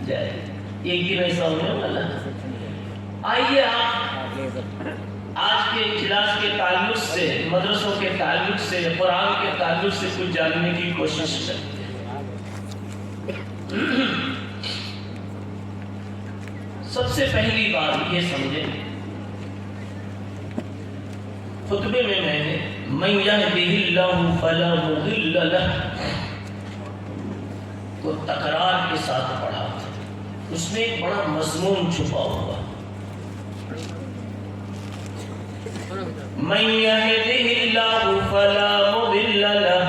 جائے، ایک دن ایسا ہونے والا۔ آئیے آپ آج کے اجلاس کے تعلق سے، مدرسوں کے تعلق سے، قرآن کے تعلق سے کچھ جاننے کی کوشش کرتے ہیں۔ سب سے پہلی بات یہ سمجھیں، خطبے میں میں نے من یہدہ اللہ فلا مضل لہ کو تکرار کے ساتھ پڑھا تھا، اس میں ایک بڑا مضمون چھپا ہوا۔ من یہدہ اللہ فلا مضل لہ،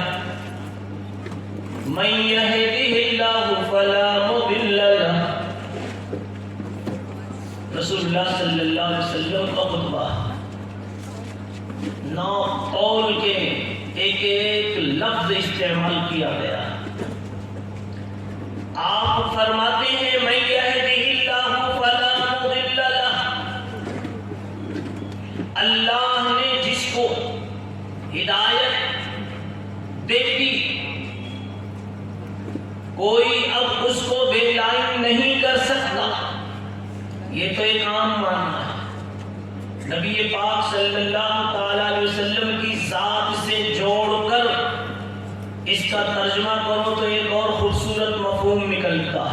من یہدہ اللہ فلا مضل لہ۔ رسول اللہ صلی اللہ علیہ وسلم کا خطبہ، نو قول کے ایک ایک لفظ استعمال کیا گیا۔ آپ فرماتے ہیں من یہدہ اللہ فلا مضل لہ، اللہ نے جس کو ہدایت دے دی کوئی اب اس کو بے لائن نہیں کر سکتا۔ یہ تو ایک عام معنی ہے۔ نبی پاک صلی اللہ تعالی علیہ وسلم کی ذات سے جوڑ کر اس کا ترجمہ کرو تو ایک اور خوبصورت مفہوم نکلتا ہے۔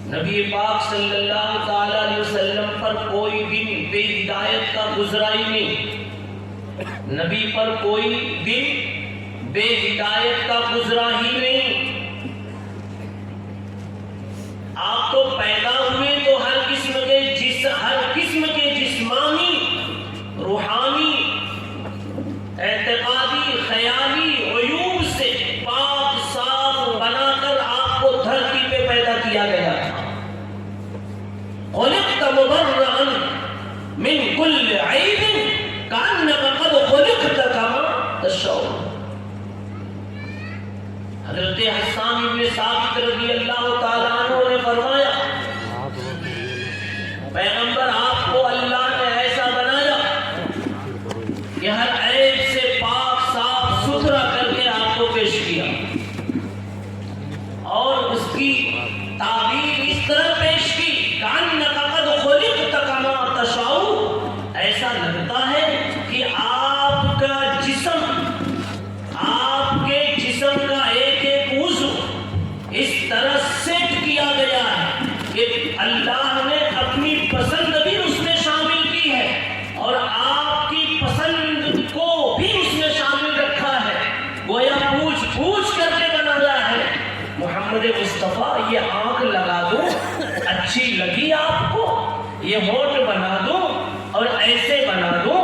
نبی پاک صلی اللہ تعالی علیہ وسلم پر کوئی دن بے ہدایت کا گزرا ہی نہیں، نبی پر کوئی دن بے ہدایت کا گزرا ہی نہیں۔ آپ تو پیدا ہوئے تو ہر قسم کے جسمانی، روحانی، اعتقادی، خیالی عیوب سے پاک صاف بنا کر آپ کو دھرتی پہ پیدا کیا گیا تھا۔ خلقت مبرئا من كل عیب کأنک قد خلقت کما تشاء۔ حضرت حسان بن ثابت رضی اللہ تعالیٰ عنہ نے فرمایا، پیغمبر آپ کو اللہ نے ایسا بنایا کہ ہر عیب سے پاک صاف ستھرا کر کے آپ کو پیش کیا، اور اس کی تعبیر اس طرح پیش کی کأنک قد خلقت کما تشاء، ایسا لگتا ہے کہ آپ کا جسم، آپ کے جسم کا ایک ایک عضو اس طرح سیٹ کیا گیا ہے کہ اللہ نے اپنی پسند بھی اس میں شامل کی ہے اور آپ کی پسند کو بھی اس میں شامل رکھا ہے، گویا پوچھ پوچھ کر کے بنایا ہے۔ محمد مصطفیٰ یہ آنکھ لگا دو، اچھی لگی آپ کو؟ یہ ہونٹ بنا دو اور ایسے بنا دو،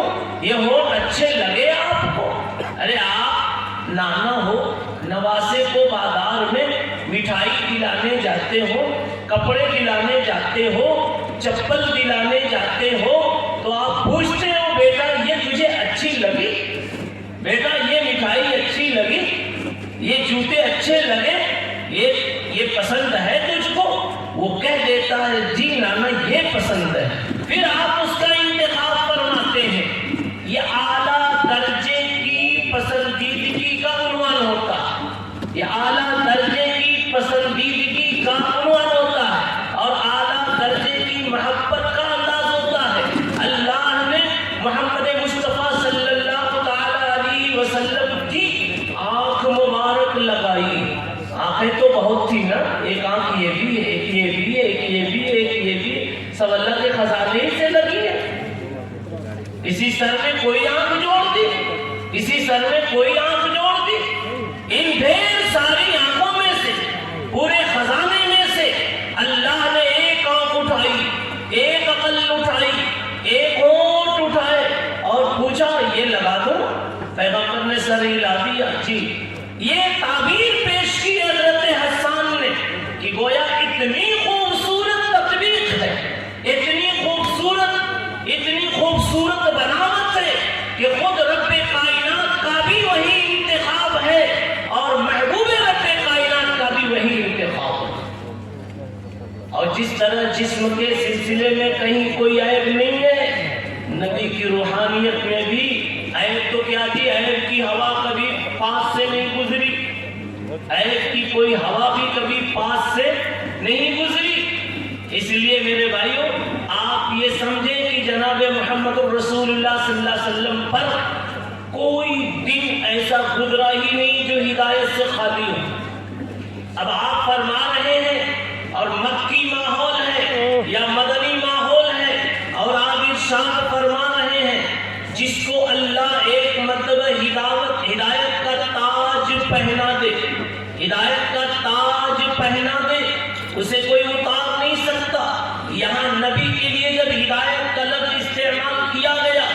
یہ ہونٹ اچھے لگے آپ کو؟ ارے آپ نانا ہو، نواسے کو بازار میں مٹھائی دلانے جاتے ہو، کپڑے دلانے جاتے ہو، چپل دلانے جاتے ہو، تو آپ پوچھتے ہو بیٹا یہ تجھے اچھی لگی؟ بیٹا یہ مٹھائی اچھی لگی؟ یہ جوتے اچھے لگے؟ یہ پسند ہے تجھ کو؟ وہ کہہ دیتا ہے جی نانا یہ پسند ہے۔ پھر آپ اس کا انتخاب فرماتے ہیں۔ یہ اعلیٰ درجے کی پسندیدگی کا عنوان ہوتا ہے، یہ اعلیٰ درجے کی پسندیدگی کا عنوان ہوتا ہے اور اعلیٰ درجے کی محبت کا انداز ہوتا ہے۔ اللہ نے محمد مصطفیٰ صلی اللہ تعالی علیہ وسلم کی آنکھ مبارک لگائی۔ آنکھیں تو بہت تھی نا، ایک آنکھ یہ بھی ہے، ایک یہ بھی ہے، ایک یہ بھی ہے، ایک یہ بھی ہے، سب اللہ کے خزانے سے لگی ہے۔ اسی سر میں کوئی آنکھ جوڑ دی، اسی سر میں کوئی آنکھ جوڑ دی۔ ان ڈھیر ساری آنکھوں میں سے، پورے خزانے میں سے اللہ نے ایک آنکھ اٹھائی، ایک عقل اٹھائی، ایک ہونٹ اٹھائے اور پوچھا یہ لگا دو؟ پیغمبر نے سر ہلا دیا جی۔ یہ تعبیر پیش کی حضرت حسان نے کہ گویا اتنی خوبصورت تطبیق ہے، اتنی خوبصورت بناوٹ ہے کہ خود رب کائنات کا بھی وہی انتخاب ہے اور محبوب رب کائنات کا بھی وہی انتخاب ہے۔ اور جس طرح جسم کے سلسلے میں کہیں کوئی عیب نہیں ہے، نبی کی روحانیت میں بھی عیب تو کیا تھی، عیب کی ہوا کبھی پاس سے نہیں گزری، عیب کی کوئی ہوا بھی کبھی پاس سے نہیں گزری۔ اب آپ فرما رہے ہیں اور مکی ماحول ہے یا مدنی ماحول ہے اور آپ ارشاد فرما رہے ہیں جس کو اللہ ایک مرتبہ ہدایت کا تاج پہنا دے، ہدایت کا تاج پہنا دے، اسے کوئی اتار نہیں سکتا۔ یہاں نبی کے لیے جب ہدایت کا لفظ استعمال کیا گیا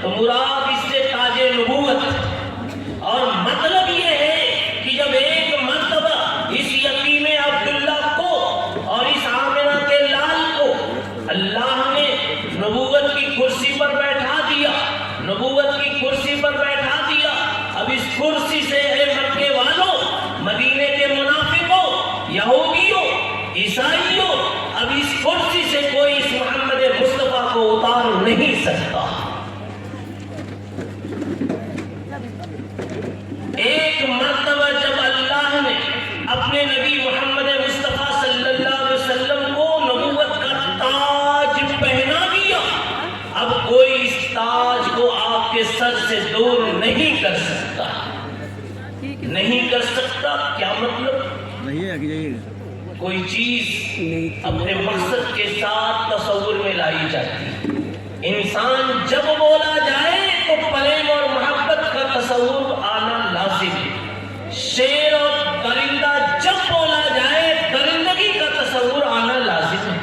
تو مراد اس سے تاج نبوت، اور مطلب یہ ہے کہ جب ایک مرتبہ اس یتیم عبداللہ کو اور اس آمنہ کے لال کو اللہ نے نبوت کی کرسی پر بیٹھا دیا، نبوت کی کرسی پر بیٹھا دیا، اب اس کرسی سے اے مکے والوں، مدینے کے منافقوں، یہودیوں، عیسائیوں، اب اس کرسی سے کوئی اس محمد مصطفیٰ کو اتار نہیں سکتا۔ ایک مرتبہ جب اللہ نے اپنے نبی محمد مصطفیٰ صلی اللہ علیہ وسلم کو نبوت کا تاج پہنا دیا، اب کوئی اس تاج کو آپ کے سر سے دور نہیں کر سکتا، نہیں کر سکتا۔ کیا مطلب؟ کوئی چیز اپنے مقصد کے ساتھ تصور میں لائی جاتی ہے۔ انسان جب بولا جائے تو پریم اور محبت کا تصور آنا لازم ہے۔ شیر اور درندہ جب بولا جائے درندگی کا تصور آنا لازم ہے۔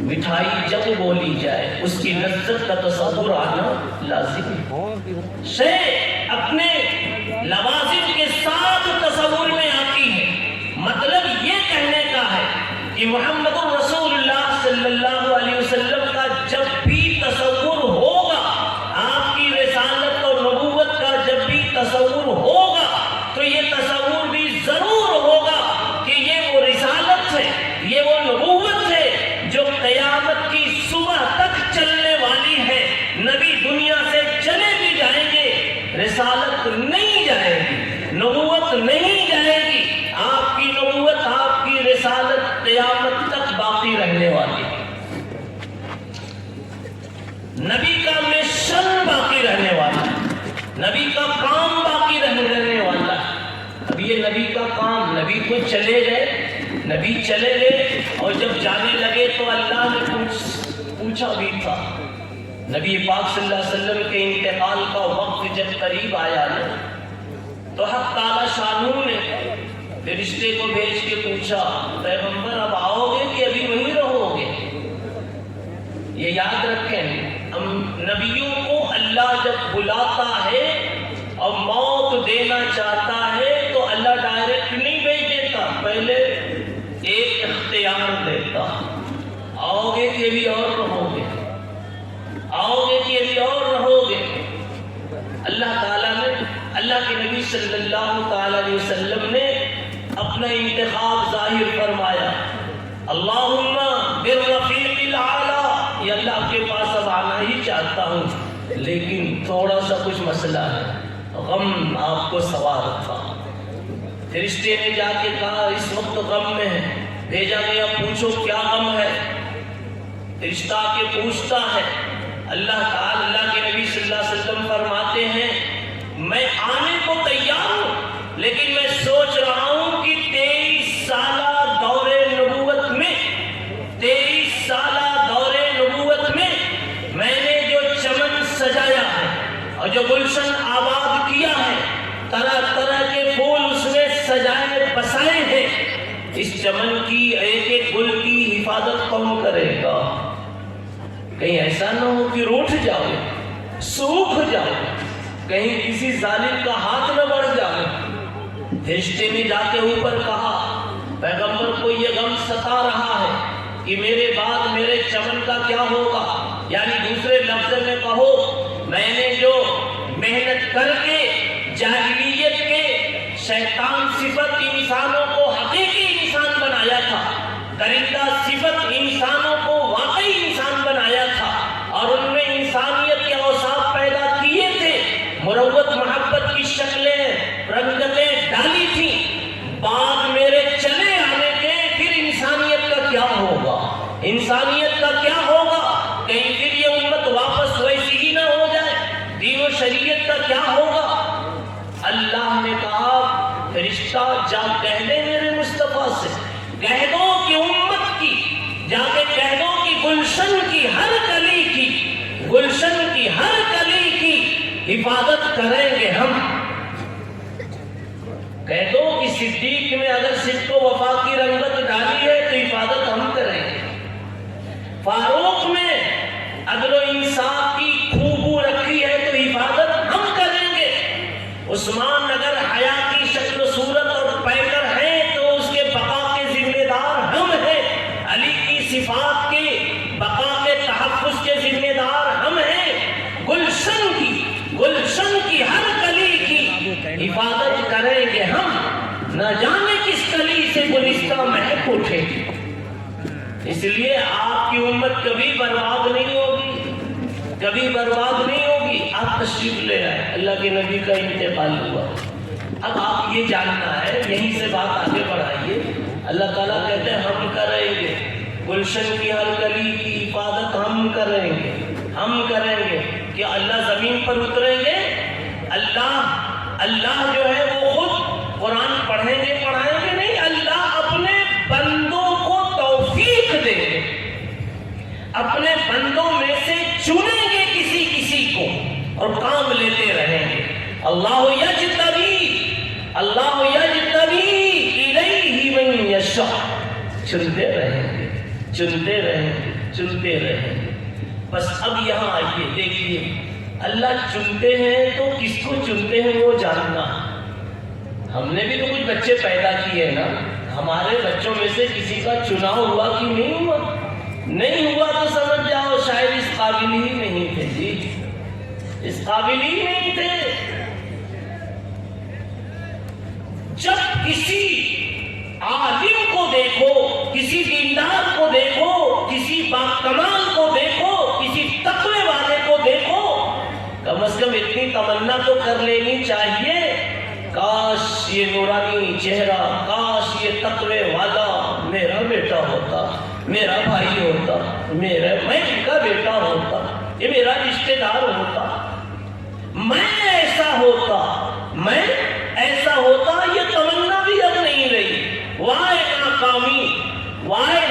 مٹھائی جب بولی جائے اس کی لذت کا تصور آنا لازم ہے۔ شیر اپنے لوازم کے ساتھ تصور میں آتی ہے۔ مطلب یہ کہنے کا ہے کہ محمد رسول اللہ صلی اللہ علیہ وسلم کا جب بھی تصور ہوگا، آپ کی رسالت اور نبوت کا جب بھی تصور ہوگا تو یہ تصور بھی ضرور ہوگا کہ یہ وہ رسالت ہے، یہ وہ نبوت ہے جو قیامت کی صبح تک چلنے والی ہے۔ نبی دنیا سے چلے بھی جائیں گے، رسالت نہیں جائے گی، نبوت نہیں جائے گی، آپ کی نبوت، آپ کی رسالت قیامت تک باقی رہنے والی ہے۔ نبی کا مشن باقی رہنے والا ہے، نبی کا کام باقی رہنے والا ہے۔ اب یہ نبی کا کام، نبی تو چلے گئے، نبی چلے گئے اور جب جانے لگے تو اللہ نے پوچھا بھی تھا۔ نبی پاک صلی اللہ علیہ وسلم کے انتقال کا وقت جب قریب آیا نا تو حق تعالی شانہ نے فرشتے کو بھیج کے پوچھا، پیغمبر اب آؤ گے کہ ابھی وہیں رہو گے؟ یہ یاد رکھیں، نبیوں کو اللہ جب بلاتا ہے اور موت دینا چاہتا ہے تو اللہ ڈائریکٹ نہیں بھیج دیتا، پہلے ایک اختیار دیتا، آؤ گے کہ ابھی اور رہو گے، آؤ گے کہ ابھی اور رہو گے۔ اللہ تعالیٰ نے، اللہ کے نبی صلی اللہ تعالیٰ علیہ وسلم نے اپنا انتخاب ظاہر فرمایا، اللہم بالرفیق الاعلی، یہ اللہ کے پاس اب آنا ہی چاہتا ہوں لیکن تھوڑا سا کچھ مسئلہ ہے، غم آپ کو سوار تھا۔ فرشتے نے جا کے کہا اس وقت غم میں ہے، بھیجا گیا پوچھو کیا غم ہے۔ فرشتہ کے پوچھتا ہے، اللہ تعالی، اللہ کے نبی صلی اللہ علیہ وسلم فرماتے ہیں میں آنے کو تیار ہوں لیکن میں سوچ رہا ہوں کہ 23 سالہ دور نبوت میں، 23 سالہ دور نبوت میں میں نے جو چمن سجایا ہے اور جو گلشن آباد کیا ہے، طرح طرح کے پھول اس میں سجائے بسائے ہیں، اس چمن کی ایک ایک گل کی حفاظت کون کرے گا؟ کہیں ایسا نہ ہو کہ روٹھ جاؤ، سوکھ جاؤ، کہیں کسی ظالم کا ہاتھ نہ بڑھ جائے۔ فرشتے نے جا کے اوپر کہا پیغمبر کو یہ غم ستا رہا ہے کہ میرے بعد میرے چمن کا کیا ہوگا، یعنی دوسرے لفظ میں کہو میں نے جو محنت کر کے جاہلیت کے شیطان صفت انسانوں کو حقیقی انسان بنایا تھا، درندہ صفت انسانوں کو واقعی انسان بنایا تھا اور ان میں انسانیت کے اوصاف پیدا کیے تھے، مروت محبت کی شکلیں رنگتیں ڈالی تھیں، بعد میرے چلے آنے کے پھر انسانیت کا کیا ہوگا، انسانیت کا کیا ہوگا، کہیں پھر یہ امت واپس ویسی ہی نہ ہو جائے، دین و شریعت کا کیا ہوگا۔ اللہ نے کہا رشتہ جا کہہ دے میرے مصطفیٰ سے، کہہ دو کہ امت کی، جا کے کہہ دو کہ گلشن کی ہر کلی کی، گلشن کی ہر کلی کی حفاظت کریں گے ہم۔ کہہ دو کہ صدیق میں اگر صدق و وفا کی رنگت ڈالی ہے تو حفاظت ہم کریں گے، فاروق میں عدل و انصاف کی خوبو رکھی ہے تو حفاظت ہم کریں گے، عثمان اگر حیا کی شکل و صورت اور پیکر ہیں تو اس کے بقا کے ذمہ دار ہم ہیں، علی کی صفات کے بقا کے تحفظ کے ذمہ دار ہم ہیں، گلشن کی ہر کلی کی حفاظت کریں گے ہم، نہ جانے کس کلی سے گلستہ مہک اٹھے۔ اس لیے آپ کی امت کبھی برباد نہیں ہوگی، کبھی برباد نہیں ہوگی۔ آپ تشریف لے آئے، اللہ کے نبی کا انتقال ہوا، اب آپ یہ جاننا ہے، یہیں سے بات آگے بڑھائیے۔ اللہ تعالیٰ کہتے ہیں ہم کریں گے، گلشن کی ہر کلی کی حفاظت ہم کریں گے، ہم کریں گے۔ کہ اللہ زمین پر اتریں گے، اللہ جو ہے وہ خود قرآن پڑھیں گے پڑھائیں گے نہیں، اللہ اپنے بندوں کو توفیق دیں گے، اپنے بندوں میں سے چنیں گے کسی کو اور کام لیتے رہیں گے۔ اللہ یجتبی الیہ من یشاء، چنتے رہیں گے، چنتے رہیں گے، چنتے رہیں گے۔ بس اب یہاں آئیے، دیکھیے اللہ چنتے ہیں تو کس کو چنتے ہیں وہ جاننا۔ ہم نے بھی تو کچھ بچے پیدا کیے نا، ہمارے بچوں میں سے کسی کا چناؤ ہوا کہ نہیں ہوا؟ نہیں ہوا تو سمجھ جاؤ شاید اس قابل ہی نہیں تھے، جی اس قابل ہی نہیں تھے۔ جب کسی عالم کو دیکھو، کسی دیندار کو دیکھو، کسی باکمال کو دیکھو، کسی تقوی والے کو دیکھو، کم از کم اتنی تمنا تو کر لینی چاہیے، کاش یہ نورانی چہرہ، کاش یہ تقوی والا میرا بیٹا ہوتا، میرا بھائی ہوتا، میں ان کا بیٹا ہوتا، یہ میرا رشتہ دار ہوتا، میں ایسا ہوتا۔ یہ تمنا بھی اب نہیں رہی۔ وائے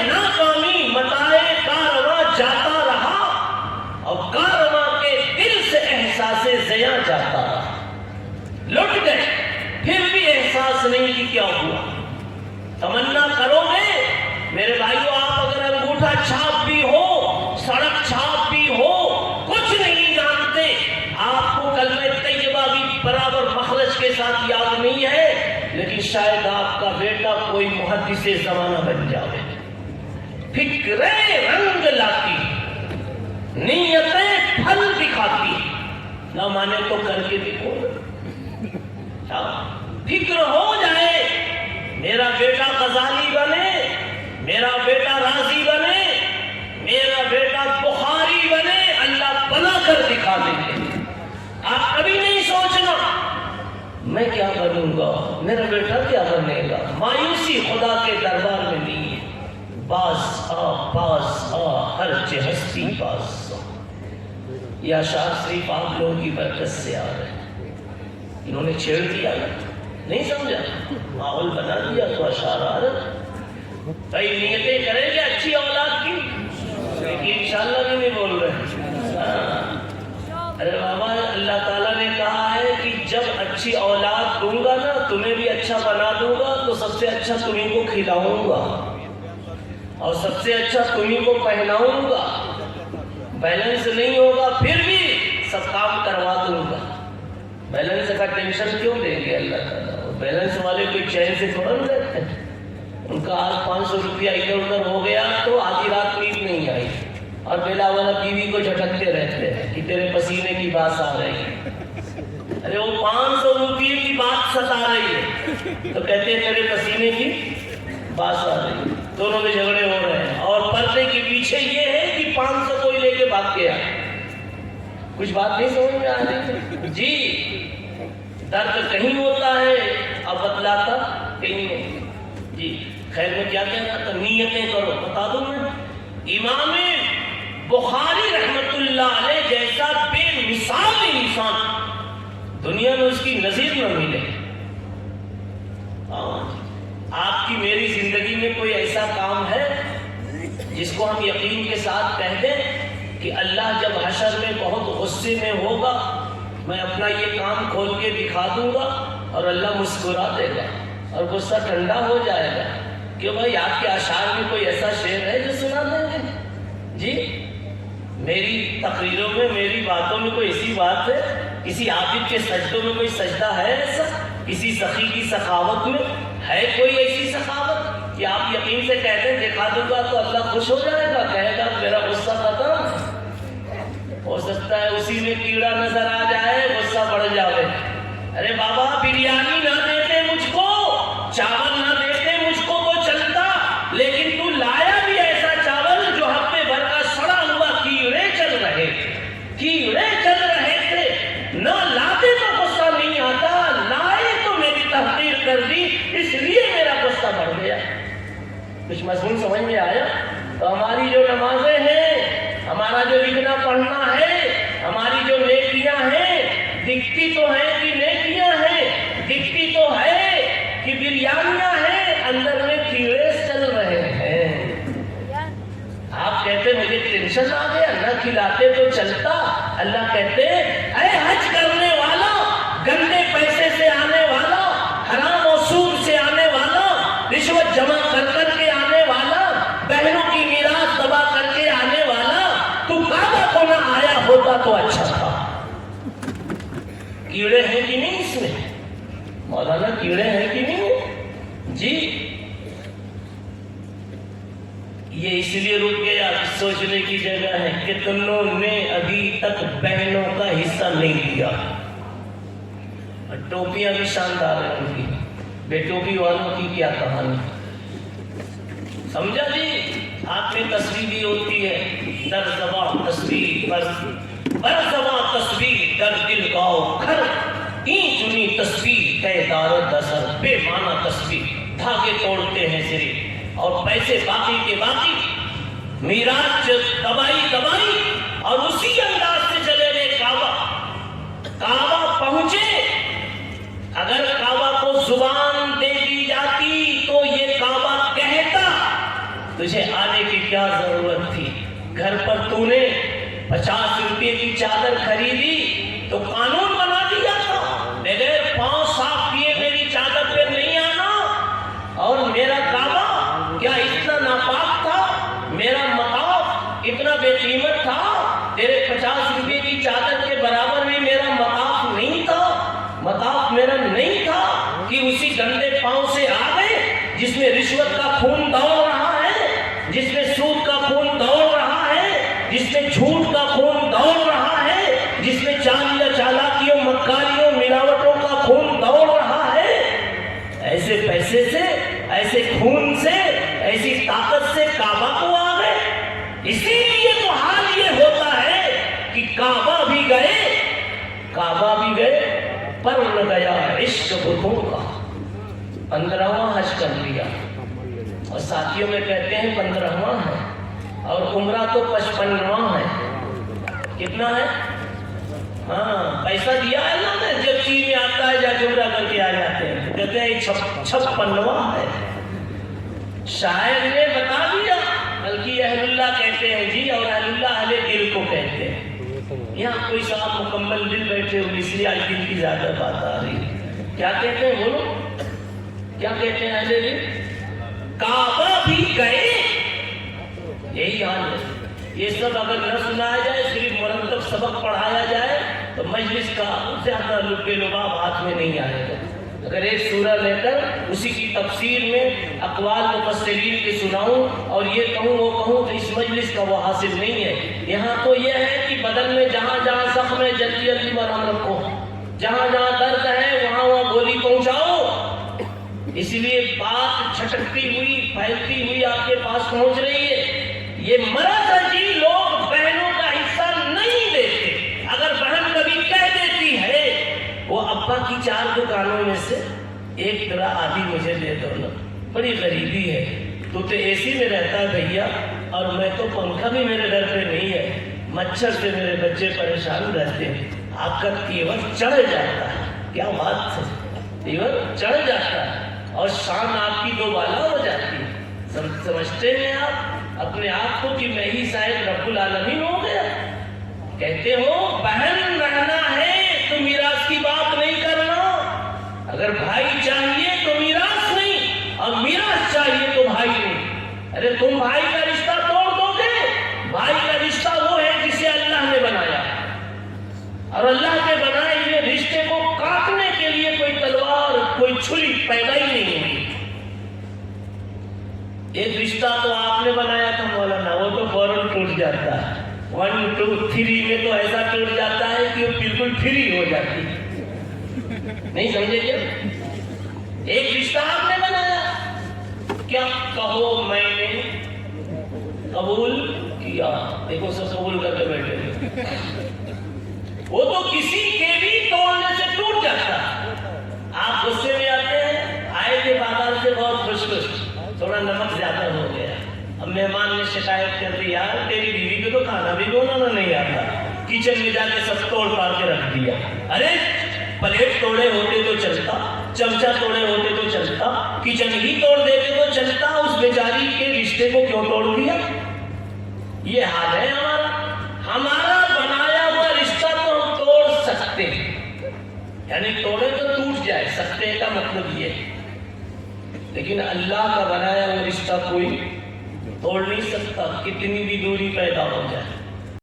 ناکامی متائے کارواں جاتا رہا، اور کارواں کے دل سے احساس زیاں جاتا رہا۔ لٹ گئے، پھر بھی احساس نہیں کہ کیا ہوا۔ تمنا کرو گے میرے بھائیو، آپ اگر انگوٹھا چھاپ بھی ہو، سڑک چھاپ بھی ہو، کچھ نہیں جانتے، آپ کو کلمہ طیبہ بھی برابر مخرج کے ساتھ یاد نہیں ہے، لیکن شاید آپ کا بیٹا کوئی محدث زمانہ بن جاوے، فکریں رنگ لاتی، نیتیں پھل دکھاتی، نہ مانے تو کر کے دیکھو، فکر ہو جائے میرا بیٹا غزالی بنے، میرا بیٹا رازی بنے، میرا بیٹا بخاری بنے، اللہ بنا کر دکھا دیں گے۔ آپ کبھی نہیں سوچنا میں کیا بنوں گا، میرا بیٹا کیا بنے گا، مایوسی خدا کے دربار میں نہیں ہے۔ باز آ ہر ہستی باز آ، یہ اشعار صرف آپ لوگوں کی برکت سے آ رہے ہیں۔ انہوں نے چھیڑ دیا نا، نہیں سمجھا، ماحول بنا دیا تو اشعار آ رہے۔ کئی نیتیں کریں گے اچھی اولاد کی، لیکن انشاءاللہ بھی نہیں بول رہے۔ ارے بابا، اللہ تعالیٰ نے کہا ہے کہ جب اچھی اولاد دوں گا نا، تمہیں بھی اچھا بنا دوں گا، تو سب سے اچھا تمہیں کو کھلاؤں گا اور سب سے اچھا تمہیں کو پہناؤں گا۔ بیلنس نہیں ہوگا پھر بھی سب کام کروا دوں گا۔ بیلنس کا ٹینشن کیوں دیں گے اللہ تعالیٰ؟ بیلنس والے کوئی چین سے تھوڑا نہیں رہتے ہیں، ان کا آج 500 روپیہ ادھر ادھر ہو گیا تو آدھی رات نیند نہیں آئی، اور بیلا والا بیوی کو جھٹکتے رہتے ہیں کہ تیرے پسینے کی بات آ رہی ہے۔ ارے وہ 500 روپیے کی بات ستا رہی ہے تو کہتے ہیں تیرے پسینے کی بات آ رہی ہے، دونوں میں جھگڑے ہو رہے ہیں، اور پردے کے پیچھے یہ ہے کہ 500 کوئی لے کے بھاگ گیا۔ کچھ بات نہیں سمجھ میں آ رہی جی؟ درد کہیں ہوتا ہے اور بتلاتا کہیں نہیں جی۔ خیر میں کیا کہنا تھا، نیتیں کرو، بتا دوں میں، امام بخاری رحمت اللہ علیہ جیسا بے مثال انسان دنیا میں اس کی نظیر نہ ملے۔ میری زندگی میں کوئی ایسا کام ہے جس کو ہم یقین کے ساتھ کہہ دیں کہ اللہ جب حشر میں بہت غصے میں ہوگا میں اپنا یہ کام کھول کے دکھا دوں گا اور اللہ مسکرا دے گا اور غصہ ٹھنڈا ہو جائے گا؟ کہ بھائی آپ کے اشعار میں کوئی ایسا شعر ہے جو سنا دیں گے؟ جی میری تقریروں میں میری باتوں میں کوئی ایسی بات ہے؟ کسی عابد کے سجدوں میں کوئی سجدہ ہے ایسا؟ کسی سخی کی سخاوت میں ہے کوئی ایسی سخاوت کہ آپ یقین سے کہتے ہیں دکھا دوں گا تو اللہ خوش ہو جائے گا، کہے گا میرا غصہ ختم؟ ہو سکتا ہے اسی میں کیڑا نظر آ جائے، غصہ بڑھ جائے۔ ارے بابا بریانی نہ دیتے مجھ کو، چاول نہ دیتے مجھ کو تو چلتا، لیکن تو لایا بھی ایسا چاول جو ہفتے بھر کا سڑا ہوا کیڑے چل رہے تھے، نہ لاتے تو غصہ نہیں آتا، لائے تو میری تحقیر کر دی، اس لیے میرا غصہ بڑھ گیا۔ کچھ مضمون سمجھ میں آیا؟ تو ہماری جو نمازیں ہیں، ہمارا جو لکھنا پڑھنا ہے، ہماری جو نیکیاں ہیں، دکھتی تو ہے کہ نیکیاں ہیں، دکھتی تو ہے کہ بریانیاں ہیں، اندر میں کیڑے چل رہے ہیں۔ آپ کہتے مجھے ٹینشن آ گیا، نہ کھلاتے تو چلتا، اللہ کہتے اے حج کرنے والا، گندے پیسے سے آنے والا، حرام و سود سے آنے والا، رشوت جمع کر کر کے آنے والا، بہنوں کی میراث دبا کر کے آنے والا، تو کعبہ کو نہ آیا ہوتا تو اچھا تھا۔ کیڑے ہیں کہ نہیں اس میں؟ مولانا کیڑے ہیں کہ نہیں؟ جی یہ اس لیے رک گیا، سوچنے کی جگہ ہے، کتنوں نے ابھی تک بہنوں کا حصہ نہیں دیا۔ ٹوپیاں بھی شاندار ہیں ان کی، بے ٹوپی والوں کی کیا کہانی؟ سمجھا جی؟ ہاتھ میں تصویر بھی ہوتی ہے، در زباں تصویر بر زباں تصویر در دل گاؤ گھر، این چنی تصویر کہ دارت اثر، بے معنی تصویر، دھاگے توڑتے ہیں صرف اور پیسے باقی کے باقی، میراث دبائی اور اسی انداز سے چلے گئے کعبہ پہنچے۔ اگر کعبہ کو زبان دے دی جاتی تو یہ کعبہ کہتا تجھے آنے کی کیا ضرورت تھی، گھر پر تو نے 50 روپے کی چادر خریدی تو قانون بنا دیا تھا بغیر پاؤں صاف کیے میری چادر پہ نہیں آنا، اور میرا کعبہ کیا اتنا ناپاک تھا، میرا مطاف اتنا بے قیمت تھا، تیرے 50 روپے کی چادر کے برابر بھی میرا مطاف نہیں تھا، مطاف میرا نہیں تھا کہ اسی گندے پاؤں سے آ گئے جس میں رشوت کا خون دوڑ رہا ہے، جس میں سود کا خون دوڑ رہا ہے، جس میں جھوٹ کا خون دوڑ رہا ہے، جس میں چالاکیوں مکاریوں ملاوٹوں کا خون دوڑ رہا ہے۔ ایسے پیسے سے، ایسے خون سے، ایسی طاقت سے کعبہ کو آ گئے۔ اسی لیے تو حال یہ ہوتا ہے کہ کعبہ بھی گئے پر نہ گیا عشق بتوں کا۔ 15واں حج کر لیا اور ساتھیوں میں کہتے ہیں 15واں ہے، اور عمرہ تو 55واں ہے۔ کتنا ہے؟ ہاں پیسہ دیا ہے اللہ نے، جب چیز میں آتا ہے جا کے عمرہ کر کے آ جاتے ہیں، کہتے ہیں 56واں ہے۔ شاعر نے بتا دیا، بلکہ اہل اللہ کہتے ہیں جی، اور اہل اللہ اہل دل کو کہتے ہیں۔ یہاں کوئی صاحب مکمل دل بیٹھے ہوئے، اس لیے آج دل کی زیادہ بات آ رہی ہے۔ کیا کہتے ہیں بولو، کیا کہتے ہیں اہل دل؟ کعبہ بھی گئے، یہی حال ہے۔ یہ سب اگر نہ سنایا جائے، صرف مرتب سبق پڑھایا جائے تو مجلس کا زیادہ لب لباب ہاتھ میں نہیں آئے گا۔ اگر ایک سورہ لے کر اسی کی تفسیر میں اقوال مفسرین کے سناؤں اور یہ کہوں وہ کہوں تو اس مجلس کا وہ حاصل نہیں ہے۔ یہاں تو یہ ہے کہ بدن میں جہاں جہاں زخم ہے جلدی جلدی مرہم رکھو، جہاں جہاں درد ہے وہاں وہاں گولی پہنچاؤ۔ اس لیے بات چھٹکتی ہوئی پھیلتی ہوئی آپ کے پاس پہنچ رہی ہے۔ یہ مرض ہے جی، لوگ بہنوں کا حصہ نہیں دیتے۔ اگر بہن کبھی کہہ دیتی ہے وہ ابا کی 4 دکانوں میں سے ایک طرح آدھی مجھے دے دو نا، بڑی غریبی ہے، تو اے سی میں رہتا ہے بھیا، اور میں تو پنکھا بھی میرے گھر پہ نہیں ہے، مچھر سے میرے بچے پریشان رہتے ہیں، آپ کا تیور چڑھ جاتا ہے۔ کیا بات ہے، تیور چڑھ جاتا ہے، اور شان آپ کی 2 بالا ہو سمجھتے ہیں آپ اپنے آپ کو کہ میں ہی شاید رب العالمین ہو گیا؟ کہتے ہو بہن رہنا ہے تو میراث کی بات نہیں کرنا، اگر بھائی چاہیے تو میراث نہیں، اور میراث چاہیے تو بھائی نہیں۔ ارے تم بھائی کا رشتہ توڑ دو گے؟ بھائی کا رشتہ وہ ہے جسے اللہ نے بنایا، اور اللہ کے بنائے ہوئے رشتے کو کاٹنے کے لیے کوئی تلوار کوئی چھری پیدا ہی نہیں ہوئی۔ ایک رشتہ تو آپ نے بنایا تھا مولانا، وہ تو فوراً ٹوٹ جاتا ہے، 1 2 3 میں تو ایسا ٹوٹ جاتا ہے کہ وہ بالکل فری ہو جاتی ہے، نہیں سمجھے کیا؟ ایک رشتہ آپ نے بنایا، کیا کہو میں نے قبول کیا، دیکھو سب قبول کر کے بیٹھے ہیں، وہ تو کسی کے بھی توڑنے سے ٹوٹ جاتا ہے۔ آپ غصے میں آتے ہیں، آئے تھے بازار سے بہت خوش خوش، تھوڑا نمک زیادہ ہو گیا، اب مہمان نے شکایت کر دی، یار تیری بیوی کو تو کھانا بھی بنانا نہیں آتا، کچن میں جا کے سب توڑ پاڑ کے رکھ دیا۔ ارے پلیٹ توڑے ہوتے تو چلتا، چمچہ توڑے ہوتے تو چلتا، کچن ہی توڑ دیتے تو چلتا، اس بیچاری کے رشتے کو کیوں توڑ دیا؟ یہ حال ہے ہمارا، ہمارا بنایا ہوا رشتہ تو ہم توڑ سکتے ہیں، یعنی توڑے تو ٹوٹ جائے، سکتے کا مطلب یہ ہے، لیکن اللہ کا بنایا ہوا رشتہ کوئی توڑ نہیں سکتا، کتنی بھی دوری پیدا ہو جائے۔